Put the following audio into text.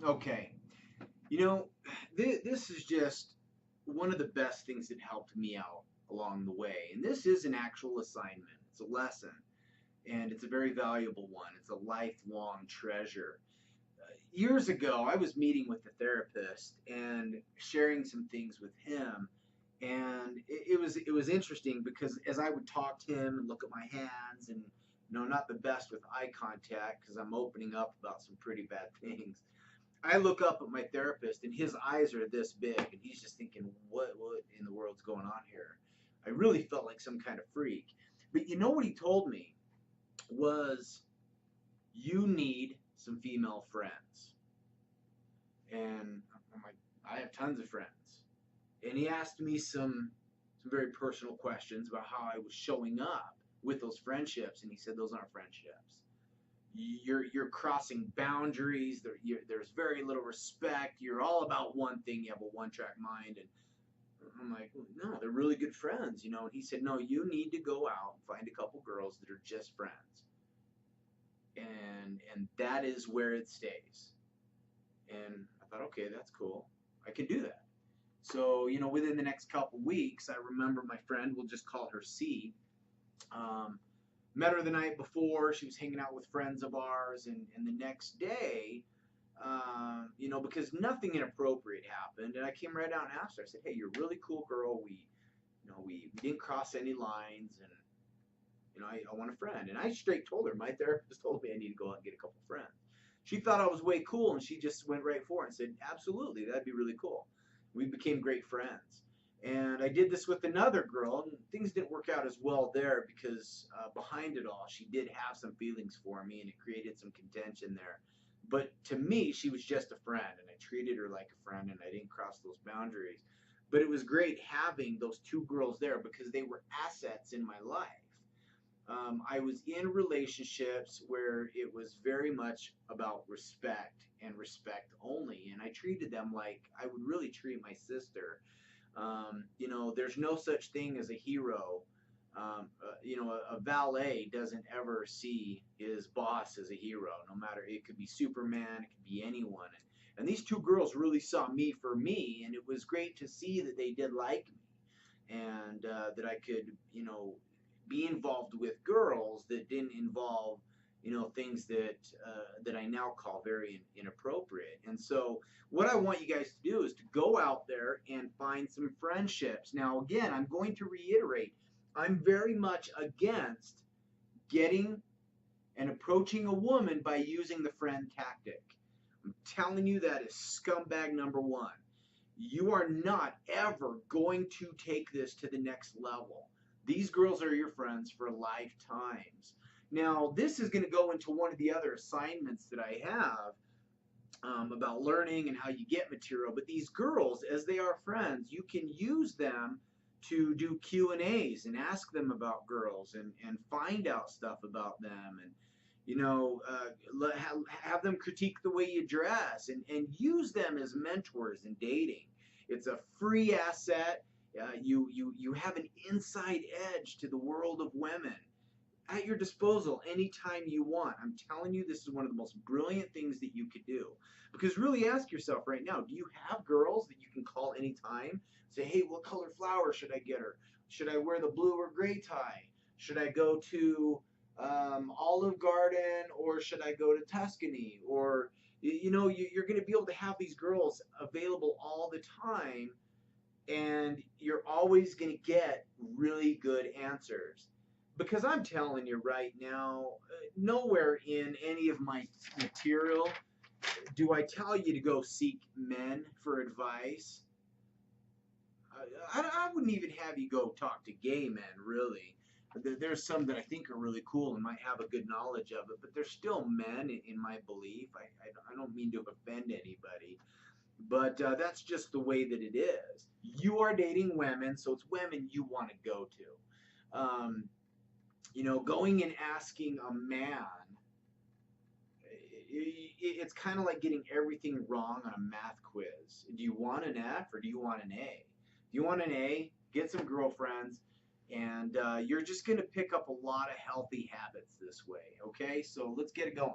Okay. You know, this is just one of the best things that helped me out along the way. And this is an actual assignment, it's a lesson, and it's a very valuable one. It's a lifelong treasure. Years ago, I was meeting with a therapist and sharing some things with him. And it was interesting because as I would talk to him and look at my hands and not the best with eye contact because I'm opening up about some pretty bad things. I look up at my therapist and his eyes are this big and he's just thinking, what in the world's going on here? I really felt like some kind of freak. But you know what he told me was you need some female friends. And I'm like, I have tons of friends. And he asked me some very personal questions about how I was showing up with those friendships, and he said those aren't friendships. You're crossing boundaries. There's very little respect. You're all about one thing. You have a one track mind, and I'm like, well, no, they're really good friends, you know. And he said, no, you need to go out and find a couple girls that are just friends, and that is where it stays. And I thought, okay, that's cool. I can do that. So, within the next couple weeks, I remember my friend, we'll just call her C. Um, Met her the night before. She was hanging out with friends of ours, and the next day, because nothing inappropriate happened, and I came right out and asked her. I said, "Hey, you're a really cool girl. We didn't cross any lines, and I want a friend." And I straight told her. My therapist told me I need to go out and get a couple friends. She thought I was way cool, and she just went right for it and said, "Absolutely, that'd be really cool." We became great friends. And I did this with another girl, and things didn't work out as well there because behind it all, she did have some feelings for me, and it created some contention there. But to me, she was just a friend, and I treated her like a friend, and I didn't cross those boundaries. But it was great having those two girls there because they were assets in my life. I was in relationships where it was very much about respect and respect only, and I treated them like I would really treat my sister. There's no such thing as a hero. A valet doesn't ever see his boss as a hero, no matter, it could be Superman, it could be anyone. And these two girls really saw me for me, and it was great to see that they did like me and that I could, be involved with girls that didn't involve, things that I now call very inappropriate. And so, what I want you guys to do is to go out there and find some friendships. Now, again, I'm going to reiterate, I'm very much against getting and approaching a woman by using the friend tactic. I'm telling you that is scumbag number one. You are not ever going to take this to the next level. These girls are your friends for lifetimes. Now, this is going to go into one of the other assignments that I have about learning and how you get material. But these girls, as they are friends, you can use them to do Q&As and ask them about girls and find out stuff about them and have them critique the way you dress and use them as mentors in dating. It's a free asset. You have an inside edge to the world of women at your disposal anytime you want. I'm telling you, this is one of the most brilliant things that you could do. Because really ask yourself right now, do you have girls that you can call anytime? Say, hey, what color flower should I get her? Should I wear the blue or gray tie? Should I go to Olive Garden or should I go to Tuscany? Or, you're going to be able to have these girls available all the time and you're always going to get really good answers. Because I'm telling you right now, nowhere in any of my material do I tell you to go seek men for advice. I wouldn't even have you go talk to gay men, really. There's some that I think are really cool and might have a good knowledge of it, but they're still men in my belief. I don't mean to offend anybody, but that's just the way that it is. You are dating women, so it's women you want to go to. Going and asking a man, it's kind of like getting everything wrong on a math quiz. Do you want an F or do you want an A? If you want an A, get some girlfriends, and you're just going to pick up a lot of healthy habits this way. Okay, so let's get it going.